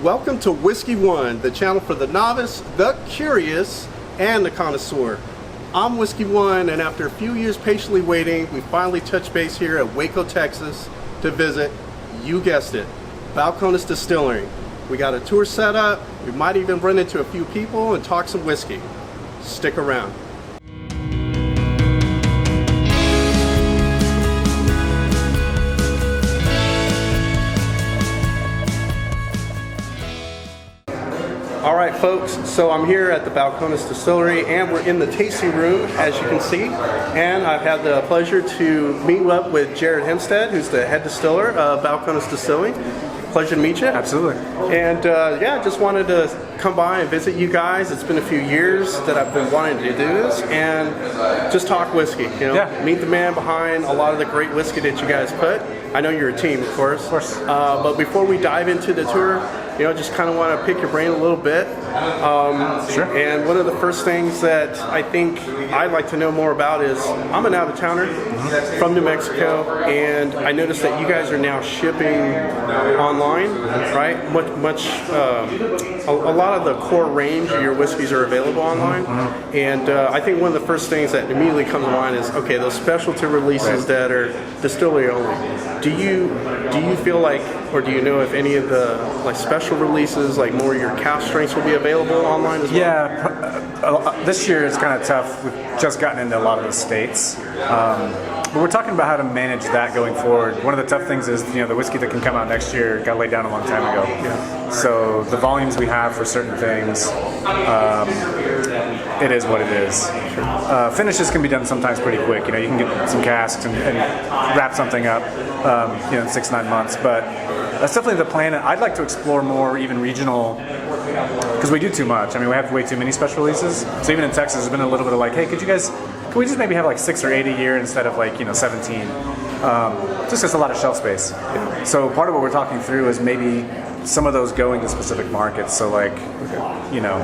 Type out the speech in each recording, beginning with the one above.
welcome to Whiskey One, the channel for the novice, the curious, and the connoisseur. I'm Whiskey One, and after a few years patiently waiting, we finally touched base here at Waco, Texas to visit, you guessed it, Balcones Distillery. We got a tour set up, we might even run into a few people and talk some whiskey. Stick around. All right, folks, so I'm here at the Balcones Distillery and we're in the tasting room, as you can see, and I've had the pleasure to meet up with Jared Himstedt, who's the head distiller of Balcones Distillery. Pleasure to meet you. Absolutely. And yeah, just wanted to come by and visit you guys. It's been a few years that I've been wanting to do this and just talk whiskey, you know, meet the man behind a lot of the great whiskey that you guys put. I know you're a team, of course. Of course. But before we dive into the tour, you know, just kind of want to pick your brain a little bit. Sure. And one of the first things that I think I'd like to know more about is, I'm an out-of-towner from New Mexico, and I noticed that you guys are now shipping online, right? A lot of the core range of your whiskeys are available online. And I think one of the first things that immediately comes to mind is, okay, those specialty releases that are distillery only. Do you feel like, or do you know if any of the like special releases, like more of your cask strengths, will be available online as well? Yeah, this year is kind of tough. We've just gotten into a lot of the states, but we're talking about how to manage that going forward. One of the tough things is, you know, the whiskey that can come out next year got laid down a long time ago. Yeah. So the volumes we have for certain things, it is what it is. Sure. Finishes can be done sometimes pretty quick. You know, you can get some casks and wrap something up, you know, in 6-9 months. But that's definitely the plan. I'd like to explore more, even regional, because we do too much. I mean, we have way too many special releases. So even in Texas, there's been a little bit of like, hey, can we just maybe have like 6 or 8 a year instead of like, you know, 17? Just gets a lot of shelf space. So part of what we're talking through is maybe some of those going to specific markets. So like, you know,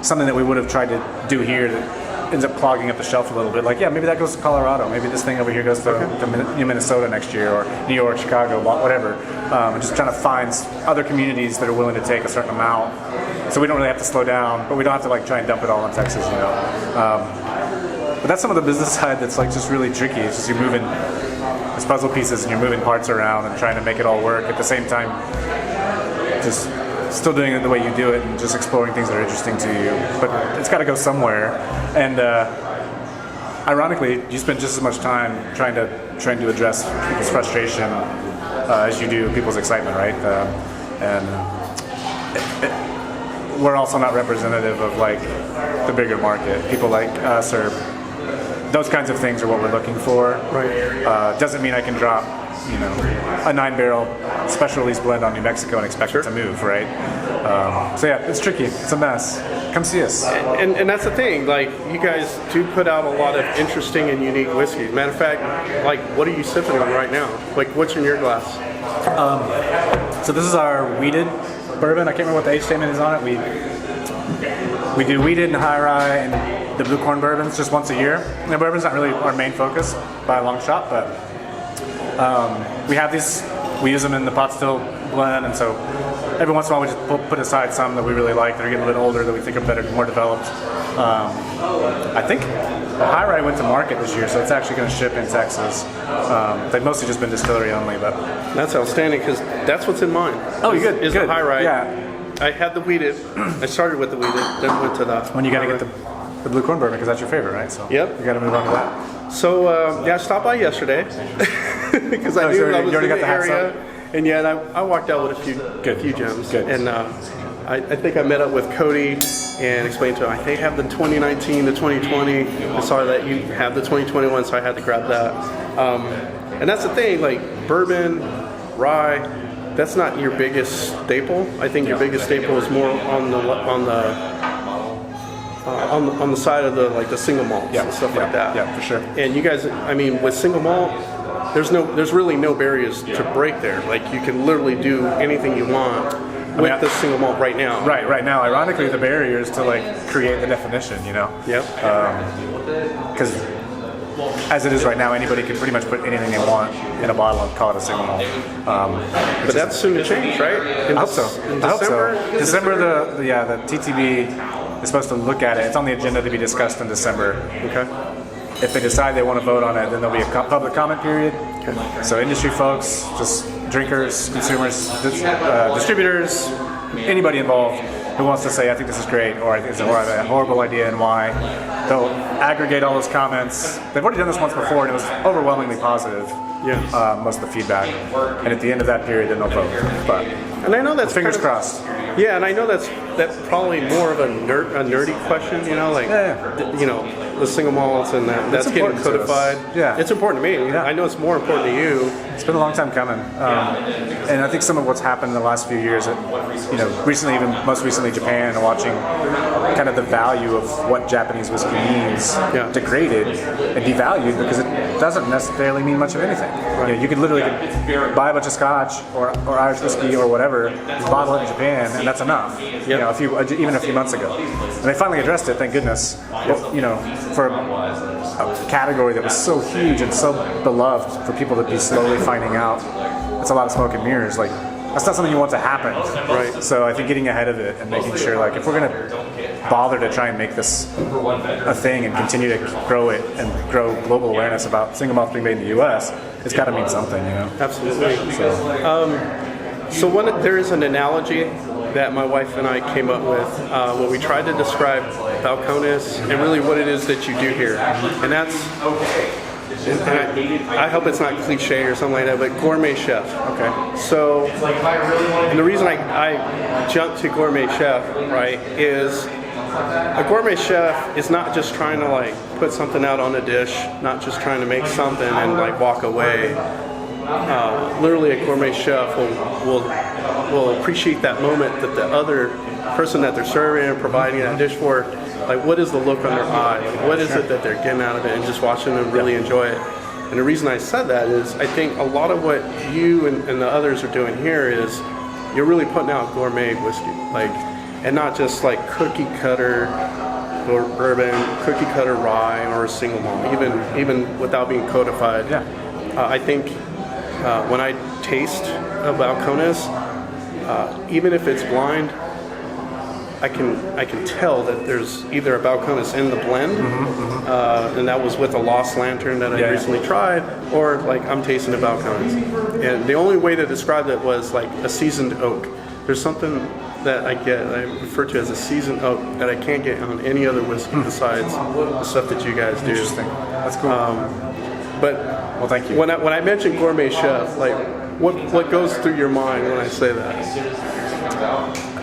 something that we would have tried to do here that ends up clogging up the shelf a little bit. Like, yeah, maybe that goes to Colorado. Maybe this thing over here goes to Minnesota next year, or New York, Chicago, whatever. And just trying to find other communities that are willing to take a certain amount, so we don't really have to slow down, but we don't have to like try and dump it all in Texas, you know. But that's some of the business side that's like just really tricky. It's just you're moving these puzzle pieces and you're moving parts around and trying to make it all work at the same time. Just still doing it the way you do it and just exploring things that are interesting to you. But it's got to go somewhere. And ironically, you spend just as much time trying to address people's frustration as you do people's excitement, right? We're also not representative of like the bigger market. People like us, or those kinds of things are what we're looking for. Right. Doesn't mean I can drop, you know, a 9-barrel special release blend on New Mexico and expect it to move, right? So yeah, it's tricky. It's a mess. Come see us. And that's the thing. Like, you guys do put out a lot of interesting and unique whiskeys. Matter of fact, like, what are you sipping on right now? Like, what's in your glass? So this is our wheated bourbon. I can't remember what the age statement is on it. We do wheated and high rye and the blue corn bourbons just once a year. And the bourbon's not really our main focus by a long shot, but we have these. We use them in the pot still blend, and so every once in a while we just put aside some that we really like that are getting a little older, that we think are better, more developed. I think the high rye went to market this year, so it's actually going to ship in Texas. They've mostly just been distillery only, but that's outstanding, because that's what's in mine. Oh, you good? Is good. the high rye? Yeah. I had the wheated. I started with the wheated, then went to the. When you got to get the blue corn bourbon, because that's your favorite, right? So yep. You got to move on to that. So yeah, I stopped by yesterday because I knew I was in the area, and yeah, I walked out with a few gems. Good. And I think I met up with Cory and explained to him, I have the 2019, the 2020. I saw that you have the 2021, so I had to grab that. And that's the thing, like bourbon, rye, that's not your biggest staple. I think your biggest staple is more on the side of the single malts and stuff like that. Yeah, for sure. And you guys, I mean, with single malt, there's really no barriers to break there. Like, you can literally do anything you want with the single malt right now. Right now. Ironically, the barrier is to like create the definition, you know. Yep. Because as it is right now, anybody can pretty much put anything they want in a bottle and call it a single malt. But that's soon to change, right? I hope so. In I hope December? so. December, the TTB is supposed to look at it. It's on the agenda to be discussed in December. Okay. If they decide they want to vote on it, then there'll be a public comment period. Okay. So industry folks, just drinkers, consumers, distributors, anybody involved who wants to say, I think this is great, or I think it's a horrible idea and why, they'll aggregate all those comments. They've already done this once before and it was overwhelmingly positive, most of the feedback. And at the end of that period, then they'll vote. But And I know that's fingers kind of, crossed. Yeah, and I know that's probably more of a nerdy question, you know, like you know, the single malts and that's getting important to us. codified. Yeah. It's important to me. Yeah. I know it's more important to you. It's been a long time coming, and I think some of what's happened in the last few years, you know, recently, even most recently Japan, watching kind of the value of what Japanese whiskey means degraded and devalued because it doesn't necessarily mean much of anything. Right. You know, you could literally buy a bunch of Scotch or Irish whiskey or whatever, bottle it in Japan, and that's enough. You know, even a few months ago, and they finally addressed it. Thank goodness. But, you know, for a category that was so huge and so beloved, for people to be slowly finding out it's a lot of smoke and mirrors. Like, that's not something you want to happen. Right. So I think getting ahead of it and making sure, like, if we're going to bother to try and make this a thing and continue to grow it and grow global awareness about single malt being made in the U.S., it's got to mean something, you know. Absolutely. So there is an analogy that my wife and I came up with when we tried to describe Balcones and really what it is that you do here. And that's, and I hope it's not cliche or something like that, but Gourmet Chef. Okay. So, and the reason I jumped to Gourmet Chef, right, is a gourmet chef is not just trying to like put something out on a dish, not just trying to make something and like walk away. Literally, a gourmet chef will appreciate that moment that the other person that they're serving and providing that dish for, like, what is the look on their eye? Like, what is it that they're getting out of it, and just watching them really enjoy it. And the reason I said that is I think a lot of what you and the others are doing here is you're really putting out gourmet whiskey, like, and not just like cookie cutter bourbon, cookie cutter rye, or a single malt, even without being codified. I think when I taste a Balcones, even if it's blind, I can tell that there's either a Balcones in the blend, and that was with a Lost Lantern that I recently tried, or like I'm tasting a Balcones. And the only way to describe it was like a seasoned oak. There's something that I refer to as a seasoned oak that I can't get on any other whiskey besides the stuff that you guys do. Interesting. That's cool. But well, thank you. When I mention Gourmet Chef, like what goes through your mind when I say that?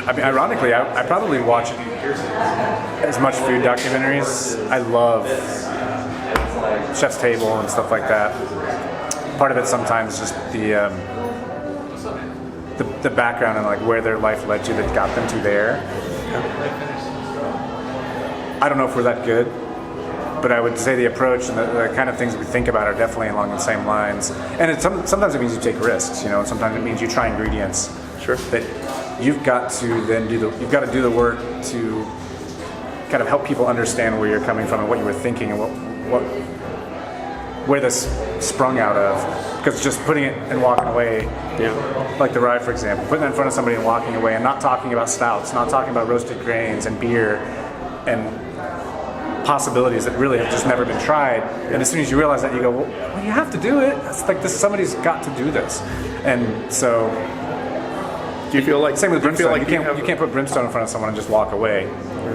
I mean, ironically, I probably watch as much food documentaries. I love Chef's Table and stuff like that. Part of it sometimes just the background and like where their life led to that got them to there. I don't know if we're that good, but I would say the approach and the kind of things we think about are definitely along the same lines. And sometimes it means you take risks, you know, and sometimes it means you try ingredients. Sure. That you've got to then do the work to kind of help people understand where you're coming from and what you were thinking and where this sprung out of. Because just putting it and walking away, like the rye, for example, putting it in front of somebody and walking away and not talking about stouts, not talking about roasted grains and beer and possibilities that really have just never been tried. And as soon as you realize that, you go, well, you have to do it. It's like this. Somebody's got to do this. And so, do you feel like same with brimstone? Like you can't put brimstone in front of someone and just walk away.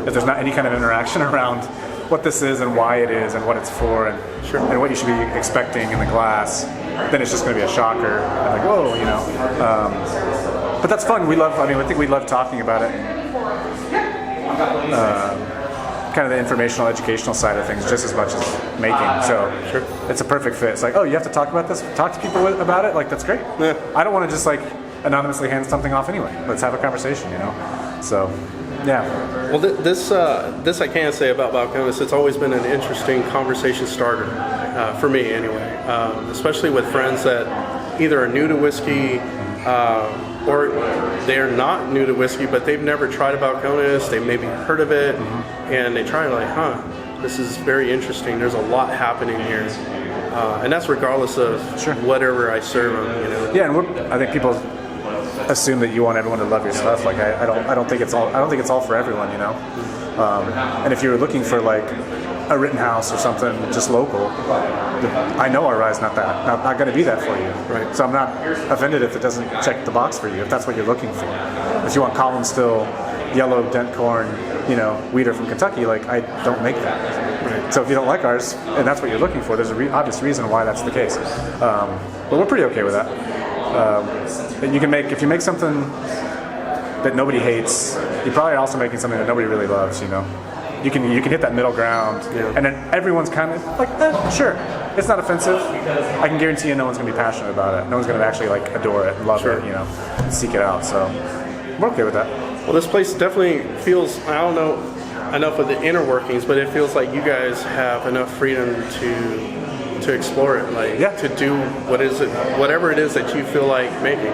If there's not any kind of interaction around what this is and why it is and what it's for and what you should be expecting in the glass, then it's just going to be a shocker. And like, whoa, you know. But that's fun. I think we love talking about it. Kind of the informational, educational side of things just as much as making. So it's a perfect fit. It's like, oh, you have to talk about this? Talk to people about it? Like, that's great. Yeah. I don't want to just like anonymously hand something off anyway. Let's have a conversation, you know? So, yeah. Well, this I can say about Balcones. It's always been an interesting conversation starter for me, anyway. Especially with friends that either are new to whiskey or they're not new to whiskey, but they've never tried a Balcones. They maybe heard of it, and they try like, this is very interesting. There's a lot happening here. And that's regardless of whatever I serve them, you know. Yeah, and I think people assume that you want everyone to love your stuff. Like I don't think it's all for everyone, you know. And if you're looking for like a Rittenhouse or something just local, I know our rye's not going to be that for you. Right. So I'm not offended if it doesn't check the box for you, if that's what you're looking for. If you want column still, yellow dent corn, you know, wheater from Kentucky, like I don't make that. Right. So if you don't like ours and that's what you're looking for, there's an obvious reason why that's the case. But we're pretty okay with that. If you make something that nobody hates, you're probably also making something that nobody really loves, you know. You can hit that middle ground, and then everyone's kind of like, sure, it's not offensive. I can guarantee you no one's going to be passionate about it. No one's going to actually like adore it, love it, you know, seek it out. So we're okay with that. Well, this place definitely feels, I don't know enough of the inner workings, but it feels like you guys have enough freedom to explore it, like to do whatever it is that you feel like making.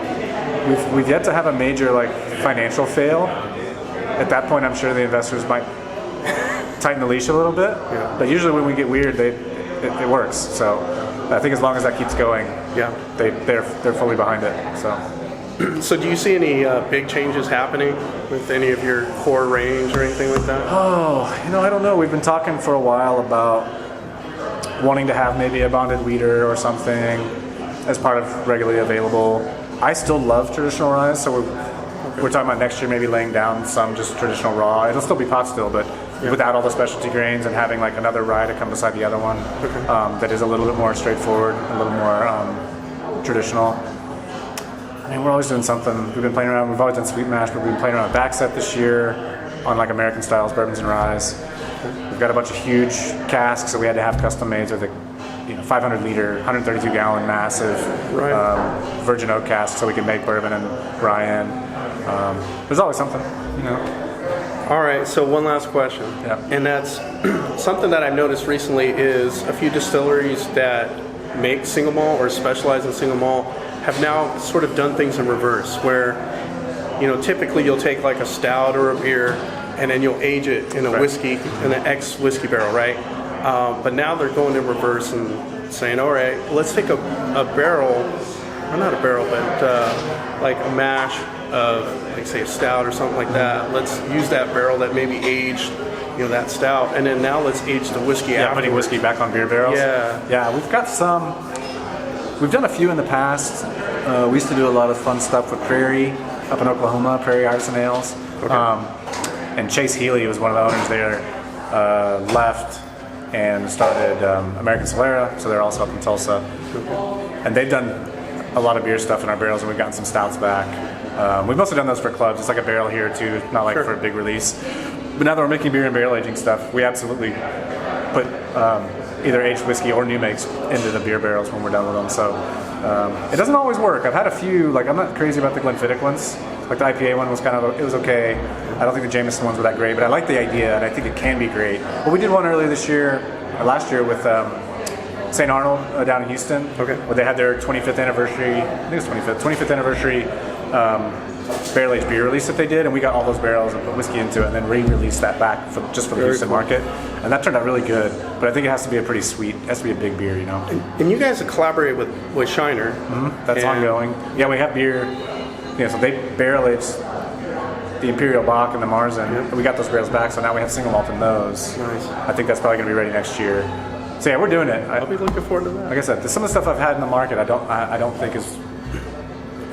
We've yet to have a major like financial fail. At that point, I'm sure the investors might tighten the leash a little bit. Yeah. But usually when we get weird, it works. So I think as long as that keeps going, they're fully behind it. So do you see any big changes happening with any of your core range or anything like that? Oh, you know, I don't know. We've been talking for a while about wanting to have maybe a bonded wheater or something as part of regularly available. I still love traditional rye, so we're talking about next year maybe laying down some just traditional raw. It'll still be pot still, but without all the specialty grains, and having like another rye to come beside the other one that is a little bit more straightforward, a little more traditional. I mean, we're always doing something. We've been playing around. We've always done sweet mash, but we've been playing around with back set this year on like American styles, bourbons and ryes. We've got a bunch of huge casks that we had to have custom made, so the 500 liter, 132 gallon, massive virgin oak casks, so we can make bourbon and rye in. There's always something, you know. All right, so one last question, and that's something that I've noticed recently is a few distilleries that make single malt or specialize in single malt have now sort of done things in reverse, where typically you'll take like a stout or a beer and then you'll age it in a whiskey, in an ex whiskey barrel, right? But now they're going in reverse and saying, all right, let's take a barrel, or not a barrel, but like a mash of, like say, a stout or something like that. Let's use that barrel that maybe aged, that stout, and then now let's age the whiskey after. Putting whiskey back on beer barrels. Yeah, we've got some. We've done a few in the past. We used to do a lot of fun stuff with Prairie up in Oklahoma, Prairie Artisan Ales. Okay. And Chase Healy was one of the owners there, left and started American Solera, so they're also up in Tulsa. Okay. And they've done a lot of beer stuff in our barrels, and we've gotten some stouts back. We've mostly done those for clubs. It's like a barrel here too, not like for a big release. But now that we're making beer and barrel aging stuff, we absolutely put either aged whiskey or new makes into the beer barrels when we're done with them. So it doesn't always work. I've had a few, like I'm not crazy about the Glenfiddich ones. Like the IPA one was it was okay. I don't think the Jameson ones were that great, but I like the idea and I think it can be great. But we did one earlier last year with St. Arnold down in Houston. Okay. Where they had their 25th anniversary, I think it was 25th anniversary barrel aged beer release that they did, and we got all those barrels and put whiskey into it, and then re-released that back just for the Houston market, and that turned out really good. But I think it has to be a pretty sweet, it has to be a big beer, And you guys have collaborated with Shiner. Mm-hmm. That's ongoing. Yeah, we have beer. So they barrel aged the Imperial Bach and the Marzen, and we got those barrels back, so now we have single malt in those. Nice. I think that's probably going to be ready next year. So yeah, we're doing it. I'll be looking forward to that. Like I said, some of the stuff I've had in the market, I don't think is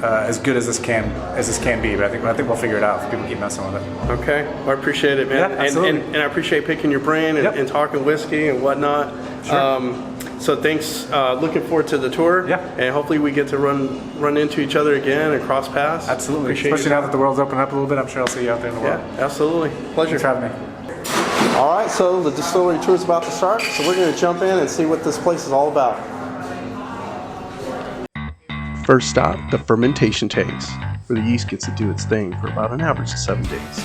as good as this can be, but I think we'll figure it out if people keep messing with it. Okay, well, I appreciate it, man. Yeah, and I appreciate picking your brain and talking whiskey and whatnot. Sure. So thanks. Looking forward to the tour. Yeah. And hopefully we get to run into each other again and cross paths. Absolutely. Especially now that the world's opened up a little bit, I'm sure I'll see you out there in the world. Yeah, absolutely. Pleasure. Thanks for having me. All right, so the distillery tour is about to start, so we're going to jump in and see what this place is all about. First stop, the fermentation tanks, where the yeast gets to do its thing for about an average of 7 days.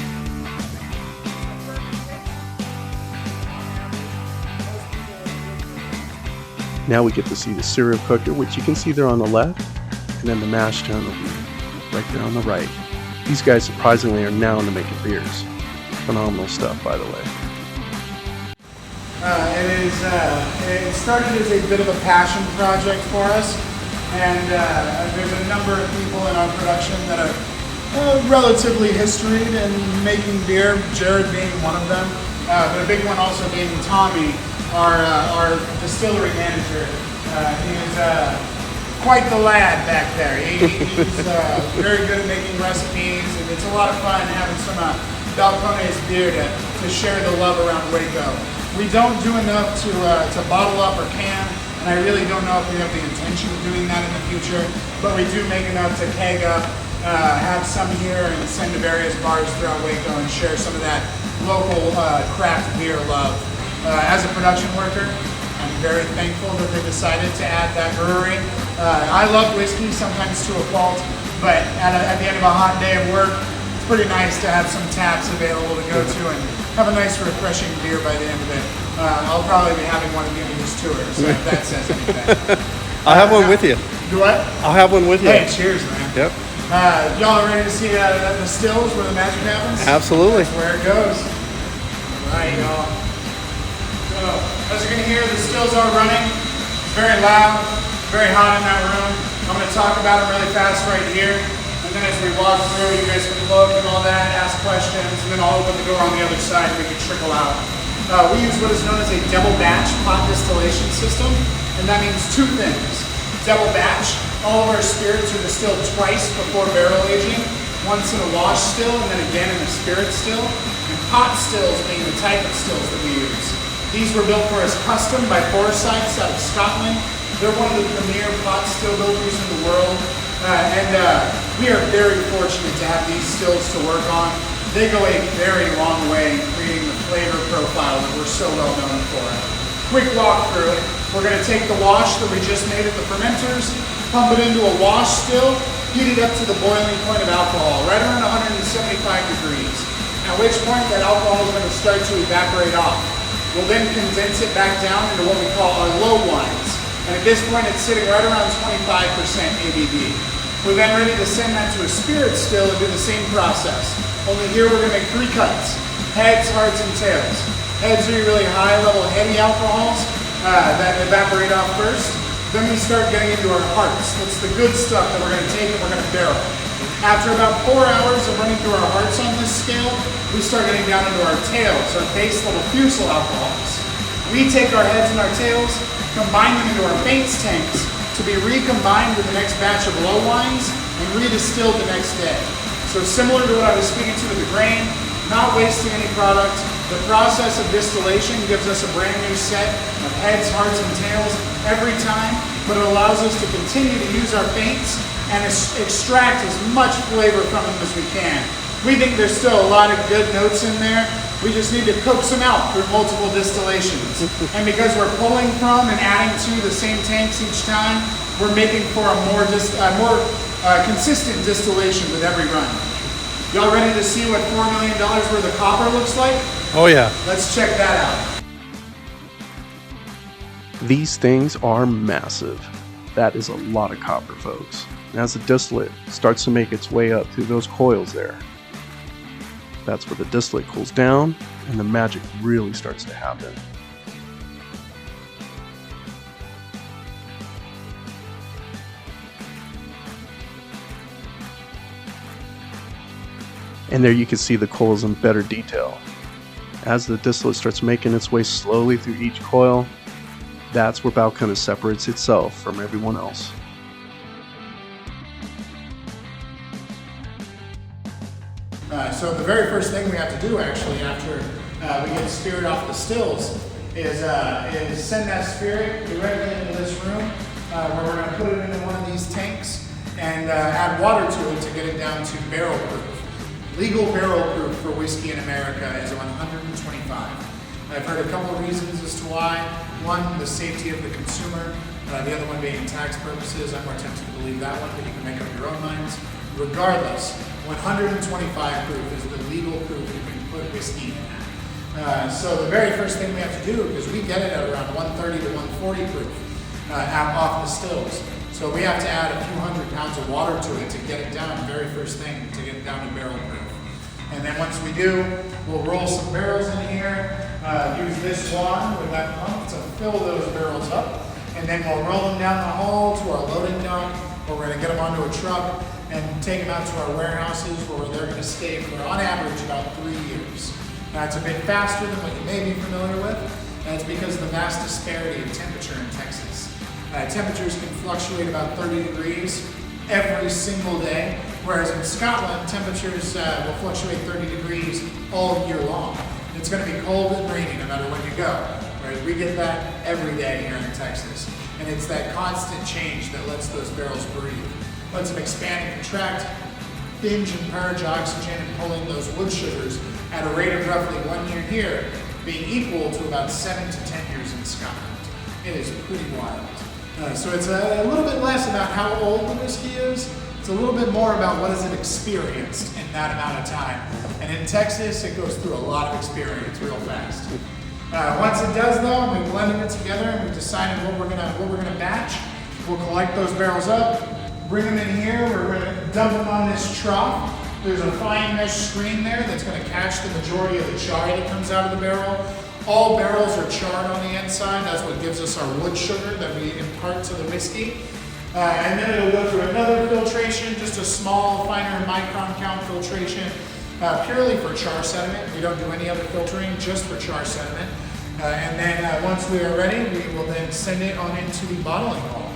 Now we get to see the cereal cooker, which you can see there on the left, and then the mash tun will be right there on the right. These guys surprisingly are now into making beers. Phenomenal stuff, by the way. It started as a bit of a passion project for us, and there's a number of people in our production that are relatively historied in making beer, Jared being one of them, but a big one also being Tommy, our distillery manager. He is quite the lad back there. He's very good at making recipes, and it's a lot of fun having some Balcones beer to share the love around Waco. We don't do enough to bottle up or can, and I really don't know if we have the intention of doing that in the future, but we do make enough to keg up, have some here, and send to various bars throughout Waco and share some of that local craft beer love. As a production worker, I'm very thankful that they decided to add that brewery. I love whiskey, sometimes to a fault, but at the end of a hot day of work, it's pretty nice to have some taps available to go to and have a nice refreshing beer by the end of it. I'll probably be having one at the end of this tour, so if that says anything. I'll have one with you. Do what? I'll have one with you. Hey, cheers, man. Yep. Y'all ready to see the stills where the magic happens? Absolutely. That's where it goes. All right, y'all. So, as you're gonna hear, the stills are running. It's very loud, very hot in that room. I'm gonna talk about them really fast right here. And then as we walk through, you guys can look and all that, ask questions, and then I'll open the door on the other side and we can trickle out. We use what is known as a double batch pot distillation system, and that means two things. Double batch, all of our spirits are distilled twice before barrel aging, once in a wash still and then again in a spirit still, and pot stills being the type of stills that we use. These were built for us custom by Forsyths out of Scotland. They're one of the premier pot still builders in the world, and we are very fortunate to have these stills to work on. They go a very long way in creating the flavor profile that we're so well known for. Quick walkthrough. We're going to take the wash that we just made at the fermenters, pump it into a wash still, heat it up to the boiling point of alcohol, right around 175 degrees, at which point that alcohol is going to start to evaporate off. We'll then condense it back down into what we call our low wines, and at this point it's sitting right around 25% ABV. We're then ready to send that to a spirit still and do the same process. Only here we're going to make three cuts: heads, hearts, and tails. Heads are your really high-level heady alcohols that evaporate off first. Then we start getting into our hearts. That's the good stuff that we're going to take and we're going to barrel. After about 4 hours of running through our hearts on this scale, we start getting down into our tails, our base level fusel alcohols. We take our heads and our tails, combine them into our faints tanks to be recombined with the next batch of low wines and redistilled the next day. So similar to what I was speaking to with the grain, not wasting any product. The process of distillation gives us a brand new set of heads, hearts, and tails every time, but it allows us to continue to use our faints and extract as much flavor from them as we can. We think there's still a lot of good notes in there. We just need to coax them out through multiple distillations. And because we're pulling from and adding to the same tanks each time, we're making for a more consistent distillation with every run. Y'all ready to see what $4 million worth of copper looks like? Oh yeah. Let's check that out. These things are massive. That is a lot of copper, folks. As the distillate starts to make its way up through those coils there, that's where the distillate cools down and the magic really starts to happen. And there you can see the coils in better detail. As the distillate starts making its way slowly through each coil, that's where Balcones separates itself from everyone else. So the very first thing we have to do actually after we get spirit off the stills is send that spirit directly into this room where we're going to put it into one of these tanks and add water to it to get it down to barrel proof. Legal barrel proof for whiskey in America is 125. I've heard a couple of reasons as to why. One, the safety of the consumer. The other one being tax purposes. I'm more tempted to believe that one, but you can make up your own minds. Regardless, 125 proof is the legal proof you can put whiskey in at. So the very first thing we have to do, because we get it at around 130 to 140 proof off the stills. So we have to add a few hundred pounds of water to it to get it down, the very first thing, to get it down to barrel proof. And then once we do, we'll roll some barrels in here. use this wand with that pump to fill those barrels up, and then we'll roll them down the hall to our loading dock, where we're going to get them onto a truck and take them out to our warehouses, where they're going to stay for, on average, about 3 years. Now, it's a bit faster than what you may be familiar with, and it's because of the vast disparity of temperature in Texas. Temperatures can fluctuate about 30 degrees every single day, whereas in Scotland, temperatures will fluctuate 30 degrees all year long. It's going to be cold and rainy no matter when you go. Right? We get that every day here in Texas, and it's that constant change that lets those barrels breathe, lets them expand and contract, binge and purge oxygen, and pull in those wood sugars at a rate of roughly 1 year here, being equal to about 7 to 10 years in Scotland. It is pretty wild. So it's a little bit less about how old the whiskey is. It's a little bit more about what has it experienced in that amount of time. And in Texas, it goes through a lot of experience real fast. Once it does, though, we've blended it together and we've decided what we're gonna batch. We'll collect those barrels up, bring them in here. We're gonna dump them on this trough. There's a fine mesh screen there that's gonna catch the majority of the char that comes out of the barrel. All barrels are charred on the inside. That's what gives us our wood sugar that we impart to the whiskey. And then it'll go through another filtration, just a small, finer micron count filtration, purely for char sediment. We don't do any other filtering, just for char sediment. And then once we are ready, we will then send it on into the bottling hall.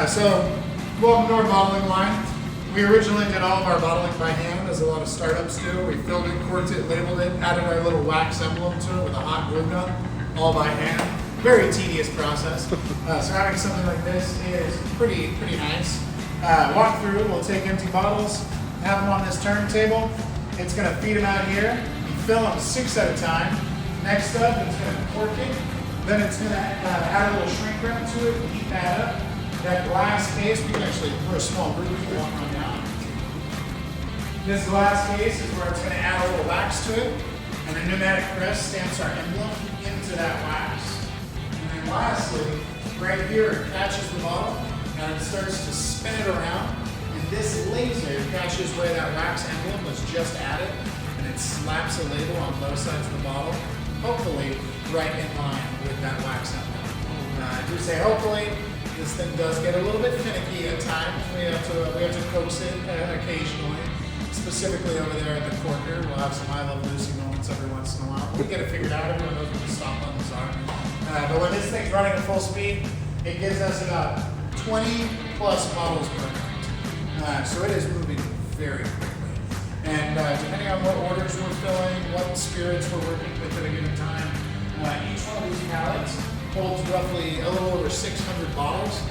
So, welcome to our bottling line. We originally did all of our bottling by hand, as a lot of startups do. We filled it, corked it, labeled it, added our little wax emblem to it with a hot glue gun, all by hand. Very tedious process. So having something like this is pretty nice. Walk through, we'll take empty bottles, have them on this turntable. It's gonna feed them out here. You fill them 6 at a time. Next up, it's gonna cork it. Then it's gonna add a little shrink wrap to it and heat that up. That glass case, we can actually put a small brew if you want one down. This glass case is where it's going to add a little wax to it, and a pneumatic press stamps our emblem into that wax. And then lastly, right here it catches the bottle, and it starts to spin it around, and this laser catches where that wax emblem was just added, and it slaps a label on both sides of the bottle, hopefully right in line with that wax emblem. I do say hopefully. This thing does get a little bit finicky at times. We have to coax it occasionally. Specifically over there at the corker, we'll have some I Love Lucy moments every once in a while. We get it figured out. Everyone knows what the stop buttons are. But when this thing's running at full speed, it gives us about 20 plus bottles per minute. So it is moving very quickly. And depending on what orders we're filling, what spirits we're working with at a given time, each one of these pallets holds roughly a little over 600 bottles.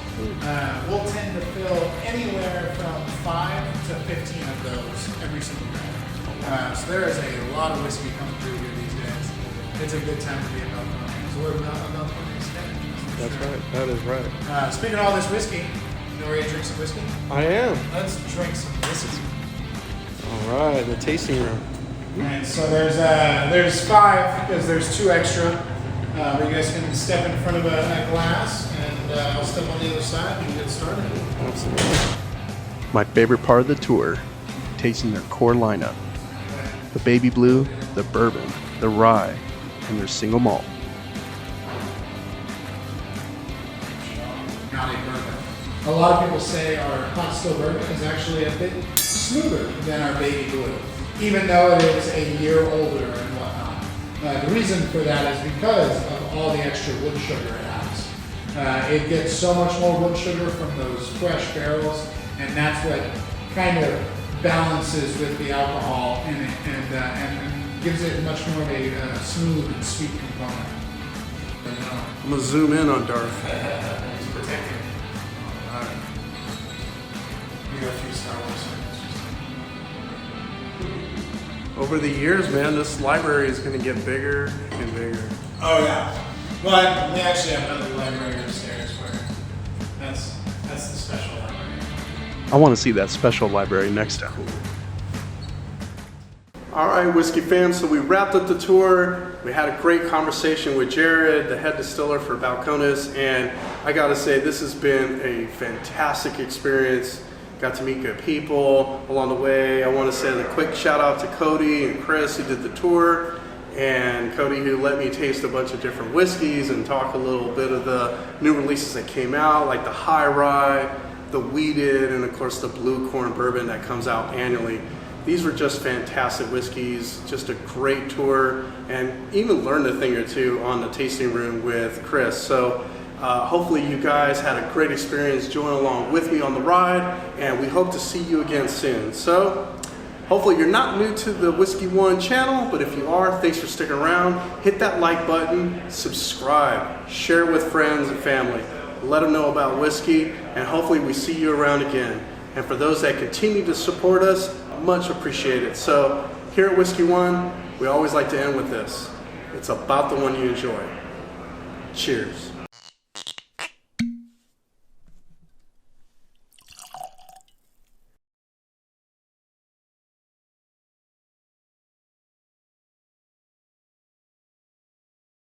We'll tend to fill anywhere from 5 to 15 of those every single day. So there is a lot of whiskey coming through here these days. It's a good time to be about Balcones. So we're about Balcones today. That's right. That is right. Speaking of all this whiskey, you know where you drink some whiskey? I am. Let's drink some whiskey. All right, the tasting room. And so there's 5 because there's 2 extra. You guys can step in front of a glass, and I'll step on the other side and get started. Absolutely. My favorite part of the tour, tasting their core lineup. The baby blue, the bourbon, the rye, and their single malt. Not a bourbon. A lot of people say our hot still bourbon is actually a bit smoother than our baby blue, even though it is a year older and whatnot. The reason for that is because of all the extra wood sugar it has. It gets so much more wood sugar from those fresh barrels, and that's what kind of balances with the alcohol in it and gives it much more of a smooth and sweet component. I'm going to zoom in on Darth. It's protected. Alright. We got a few Star Wars things. Over the years, man, this library is going to get bigger and bigger. Oh yeah. But we actually have another library upstairs where that's the special library. I want to see that special library next time. All right, whiskey fans, so we wrapped up the tour. We had a great conversation with Jared, the head distiller for Balcones, and I gotta say, this has been a fantastic experience. Got to meet good people along the way. I want to say a quick shout out to Cody and Chris who did the tour. and Cody, who let me taste a bunch of different whiskeys and talk a little bit of the new releases that came out, like the High Rye, the Wheated, and of course the Blue Corn Bourbon that comes out annually. These were just fantastic whiskeys, just a great tour, and even learned a thing or two on the tasting room with Chris. So hopefully you guys had a great experience joining along with me on the ride, and we hope to see you again soon. So hopefully you're not new to the Whiskey One channel, but if you are, thanks for sticking around. Hit that like button, subscribe, share it with friends and family. Let them know about whiskey, and hopefully we see you around again. And for those that continue to support us, much appreciated. So here at Whiskey One, we always like to end with this. It's about the one you enjoy. Cheers.